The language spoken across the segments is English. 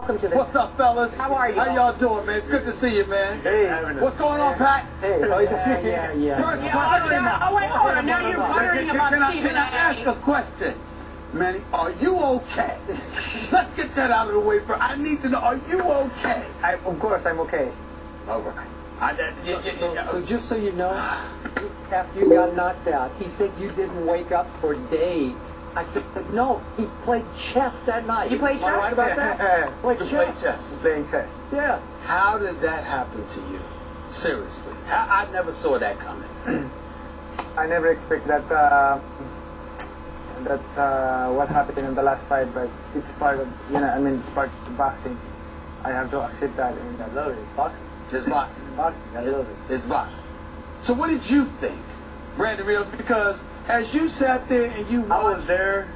Welcome to the... What's up, fellas? How are you? How y'all doing, man? It's good to see you, man. Hey. What's going on, Pat? Hey, how you doing? Yeah. First Yeah, question. oh, wait, hold on. Now you're buttering Can about I Stephen ask A. a question? Manny, are you okay? Let's get that out of the way first. I need to know, are you okay? Of course, I'm okay. All right. So just so you know, after you got knocked out, he said you didn't wake up for days. I said, no, he played chess that night. You played Am I chess? right about that? Played You play chess. chess. Playing chess. Yeah. How did that happen to you? Seriously. I never saw that coming. I never expect that what happened in the last fight, but it's part of it's part of boxing. I have to accept that, and I love it. Boxing. It's boxing. Boxing. I love it. It's boxing. So what did you think, Brandon Rios? Because as you sat there and you watched... I was there.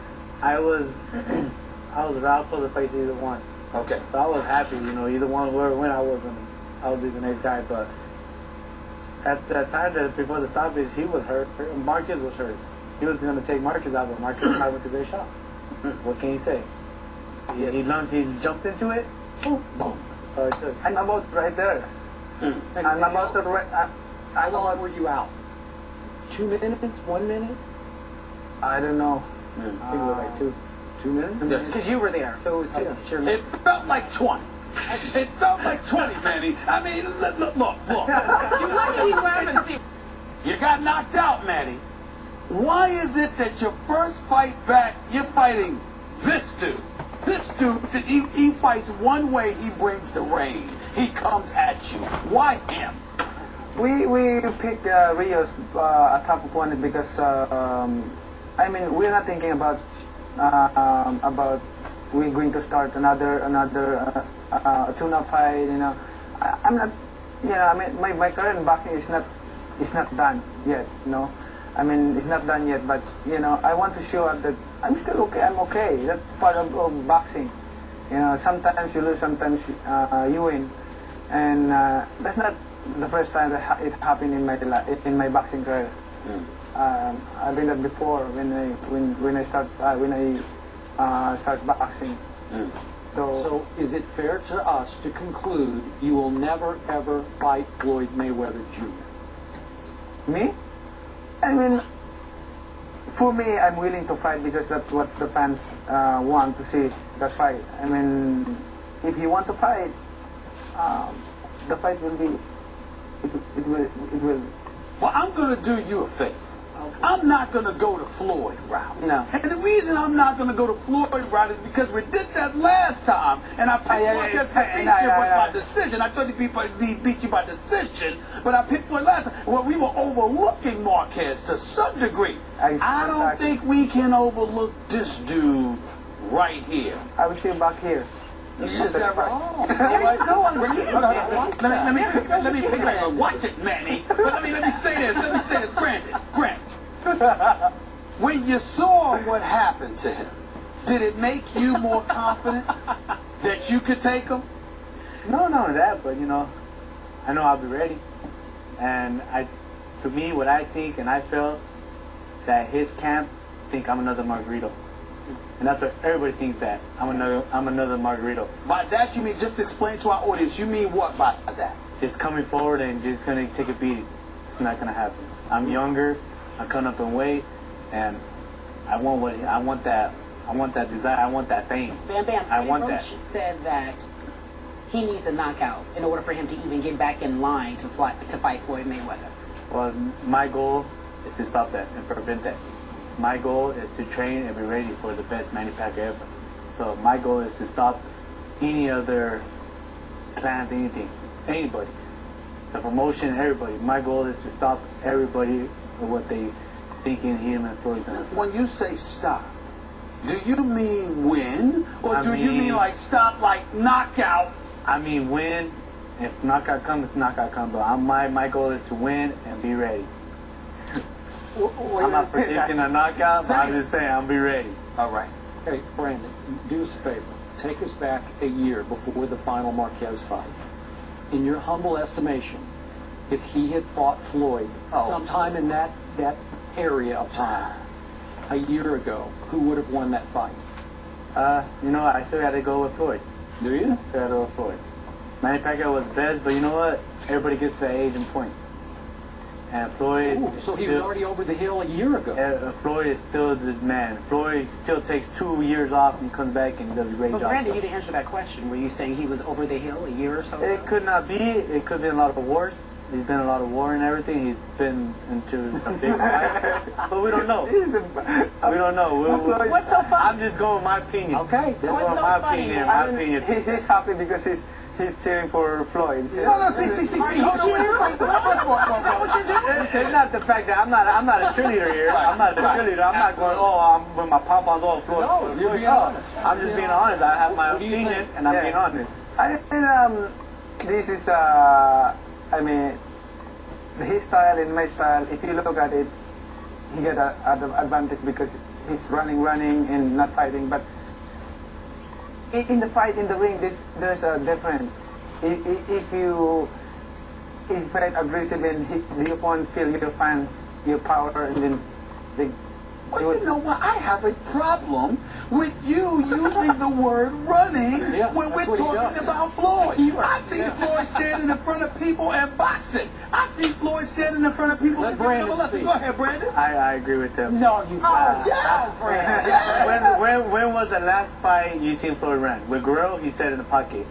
I was around for the fight either one. Okay. So I was happy, either one were win. I would be the next guy, but at that time, before the stoppage, he was hurt. Marcus was hurt. He was going to take Marcus out, but Marcus was with a great shot. What can you say? He launched, he jumped into it. Boom, boom. So it took. I'm about right there. I'm about to. How long were you out? 2 minutes? 1 minute? I don't know. I think it was like 2 minutes. Because you were there. So it was your It felt like 20. It felt like 20, Manny. I mean, look. You lucky he's laughing, Steve. You got knocked out, Manny. Why is it that your first fight back, you're fighting this dude? This dude, he fights one way, he brings the rain. He comes at you. Why him? We picked Rios a top opponent because we're not thinking about we're going to start another tune-up fight. I'm not. My career in boxing is not done yet. It's not done yet. But I want to show up that I'm still okay. I'm okay. That's part of boxing. Sometimes you lose, sometimes you win, and that's not the first time that it happened in my boxing career. I've been that before when I start boxing. So is it fair to us to conclude you will never ever fight Floyd Mayweather Jr.? Me? For me, I'm willing to fight because that's what the fans want to see, that fight. If you want to fight, the fight will be. It will. Well, I'm going to do you a favor. Okay. I'm not going to go the Floyd route. No. And the reason I'm not going to go the Floyd route is because we did that last time, and I picked Marquez to beat you by decision. I thought he beat you by decision, but I picked Floyd last time. Well, we were overlooking Marquez to some degree. I don't think we can overlook this dude right here. I will see you back here. Is that right? There you go. Let me pick it. Watch it, Manny. But let me say this. Grant. When you saw what happened to him, did it make you more confident that you could take him? No, that. But I know I'll be ready. And to me, what I think and I feel that his camp think I'm another Margarito. And that's what everybody thinks, that I'm another Margarito. By that you mean, just explain to our audience, you mean what by that? Just coming forward and just gonna take a beating. It's not gonna happen. I'm younger, I'm coming up in weight, and I want that desire, I want that fame. Bam Bam. I want Roach that. said that he needs a knockout in order for him to even get back in line to fight Floyd Mayweather. Well, my goal is to stop that and prevent that. My goal is to train and be ready for the best Manny Pacquiao ever. So my goal is to stop any other plans, anybody. The promotion, everybody. My goal is to stop everybody with what they thinking him and Floyd's gonna. When you say stop, do you mean win? Or do you mean like stop, like knockout? I mean win. If knockout comes, knockout comes. But my goal is to win and be ready. I'm not predicting a knockout, but I'm just saying I'll be ready. All right. Hey, Brandon, do us a favor. Take us back a year before the final Marquez fight. In your humble estimation, if he had fought Floyd sometime in that area of time, a year ago, who would have won that fight? I still got to go with Floyd. Do you? Pero Floyd. Manny Pacquiao was best, but you know what? Everybody gets to that age and point. And Floyd... Ooh, so he was already over the hill a year ago. Floyd is still the man. Floyd still takes 2 years off and he comes back and he does a great But job. Brandon, you didn't answer that question. Were you saying he was over the hill a year or so ago? It could not be. It could be a lot of wars. He's been in a lot of war and everything. He's been into some big fights. But we don't know. We don't know. What's so funny? I'm just going with my opinion. Okay, that's What's all so my funny, opinion. man? My opinion. He's happy because he's cheering for Floyd. No, see, hold on, wait. First of all, what you're doing? It's not the fact that I'm not a cheerleader here. I'm not a cheerleader. I'm not going, I'm with my pom-poms all Floyd. No, you're being honest. I'm just being honest. I have my What do you opinion think? and I'm being honest. I think this is I mean, his style and my style, if you look at it, he get an advantage because he's running and not fighting. But in the fight, in the ring, there's a difference. If you fight aggressive and the opponent feel your fans, your power, and then they... Well, you know what? I have a problem with you using the word running when we're talking about Floyd. I see Floyd standing in front of people and boxing. I see Floyd standing in front of people and giving them a lesson. Go ahead, Brandon. I agree with him. No, you don't. Yes! When was the last fight you seen Floyd run? With Guerrero, he stayed in the pocket.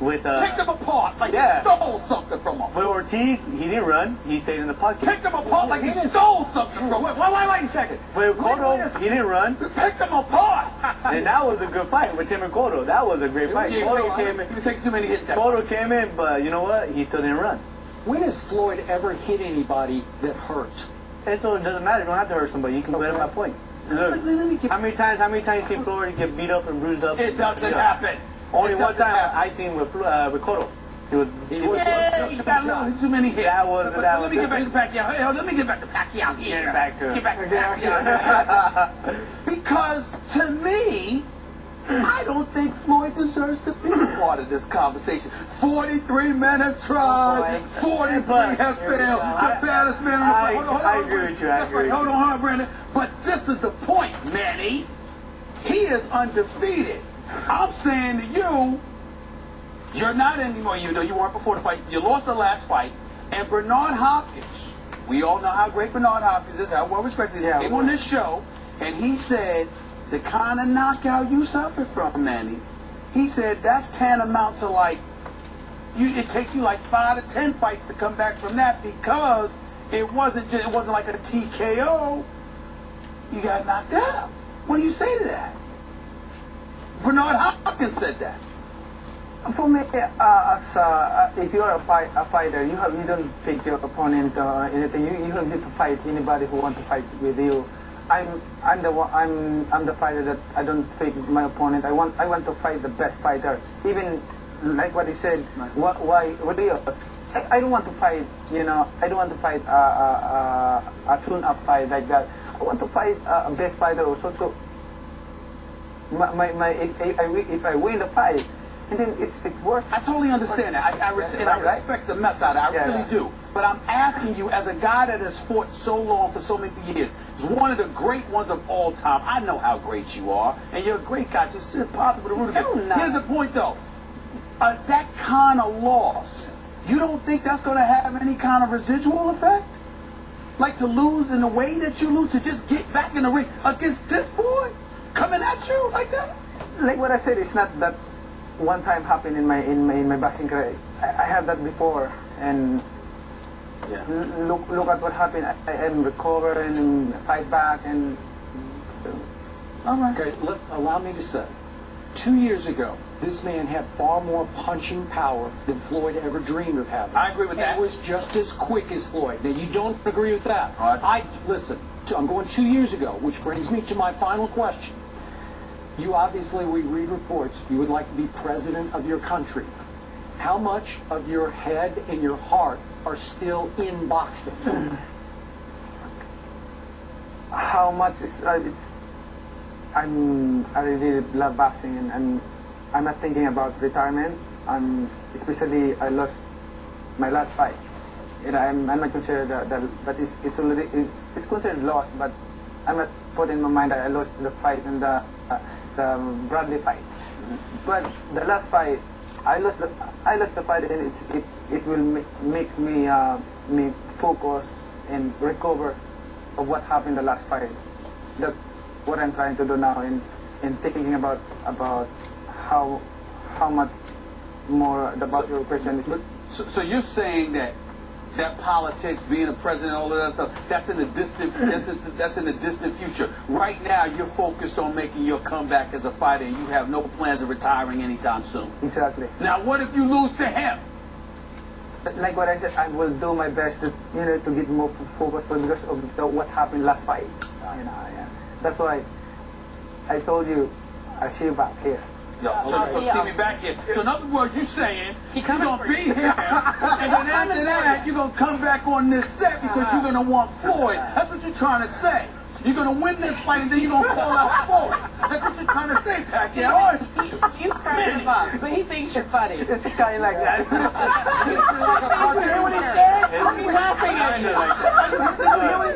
With Pick them apart like he stole something from him. with Ortiz, he didn't run. He stayed in the pocket. Pick them apart like he stole something from him. Wait a second. With Cotto, he didn't run. Pick them apart. And that was a good fight with him and Cotto. That was a great fight. Cotto came in. He was taking too many hits. Cotto came in, but you know what? He still didn't run. When has Floyd ever hit anybody that hurt? And so it doesn't matter. You don't have to hurt somebody. You can get my point. Look, how many times you see Floyd get beat up and bruised up? It doesn't happen. Only one time I seen with Cotto. He was he got a little too many hits. Let me get back to Pacquiao. Hey, let me get back to Pacquiao here. Get back to him. Get back to Pacquiao. Because to me, I don't think Floyd deserves to be part of this conversation. 43 men have tried. 43 have failed. The baddest man on the planet. Hold on. I agree with you. That's right. Hold on, Brandon. But this is the point, Manny. He is undefeated. I'm saying to you, you're not anymore. You know you weren't before the fight. You lost the last fight. And Bernard Hopkins, we all know how great Bernard Hopkins is, how well respected he is. He came on this show, and he said the kind of knockout you suffered from, Manny, he said that's tantamount to like, it takes you like 5 to 10 fights to come back from that because it wasn't like a TKO. You got knocked out. What do you say to that? Bernard Hopkins said that. For me, if you are a fighter, you don't pick your opponent or anything. You don't need to fight anybody who want to fight with you. I'm the fighter that I don't pick my opponent. I want to fight the best fighter. Even like what he said. What do you? I don't want to fight. I don't want to fight a tune-up fight like that. I want to fight a best fighter also. So if I win the fight, and then it's worth. I totally understand that. I respect the mess out of it. I really do. But I'm asking you, as a guy that has fought so long for so many years, is one of the great ones of all time. I know how great you are, and you're a great guy. It's impossible to root against. Here's the point, though. That kind of loss, you don't think that's going to have any kind of residual effect? Like to lose in the way that you lose, to just get back in the ring against this boy coming at you like that? Like what I said, it's not that one time happened in my boxing career. I have that before, and look at what happened. I am recover and fight back, and all right. Okay, allow me to say, 2 years ago, this man had far more punching power than Floyd ever dreamed of having. I agree with that. And was just as quick as Floyd. Now, you don't agree with that. All right. Listen, I'm going 2 years ago, which brings me to my final question. You obviously, we read reports, you would like to be president of your country. How much of your head and your heart are still in boxing? How much is I really love boxing, and I'm not thinking about retirement. Especially I lost my last fight. I'm not considered that it's already it's considered lost, but I'm not put in my mind that I lost the fight and the Bradley fight. But the last fight, I lost the fight, and it will make me me focus and recover of what happened the last fight. That's what I'm trying to do now, and thinking about how much more about your question is. So you're saying that politics, being a president, all of that stuff, that's in the distant that's in the distant future. Right now, you're focused on making your comeback as a fighter, and you have no plans of retiring anytime soon. Exactly. Now, what if you lose to him? Like what I said, I will do my best to to get more focused because of what happened last fight. Yeah. That's why I told you I'll see you back here. Yo, so see me back here. So in other words, you're saying you're gonna be here, and then after that, you're gonna come back on this set because you're gonna want Floyd. That's what you're trying to say. You're gonna win this fight, and then you're gonna call out Floyd. That's what you're trying to say, Pacquiao. You crack him up, but he thinks you're funny. It's kind of like that. He's laughing at you.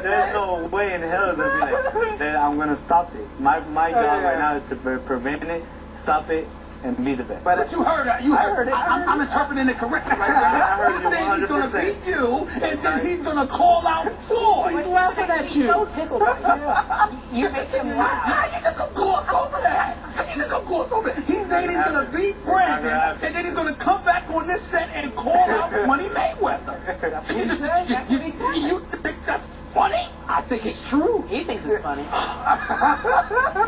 There's no way in hell that I'm gonna stop it. My job right now is to prevent it, stop it, and be the best. But you heard that. You heard it. I'm interpreting it correctly right now. He's saying he's going to beat you, and then he's going to call out Floyd. He's laughing at you. He's so tickled by you. You make him laugh. How you just going to gloss over that? How you just going to gloss over it? He's saying he's going to beat Brandon, and then he's going to come back on this set and call out Money Mayweather. That's what he said. That's what he said. You think that's funny? I think it's true. He thinks it's funny.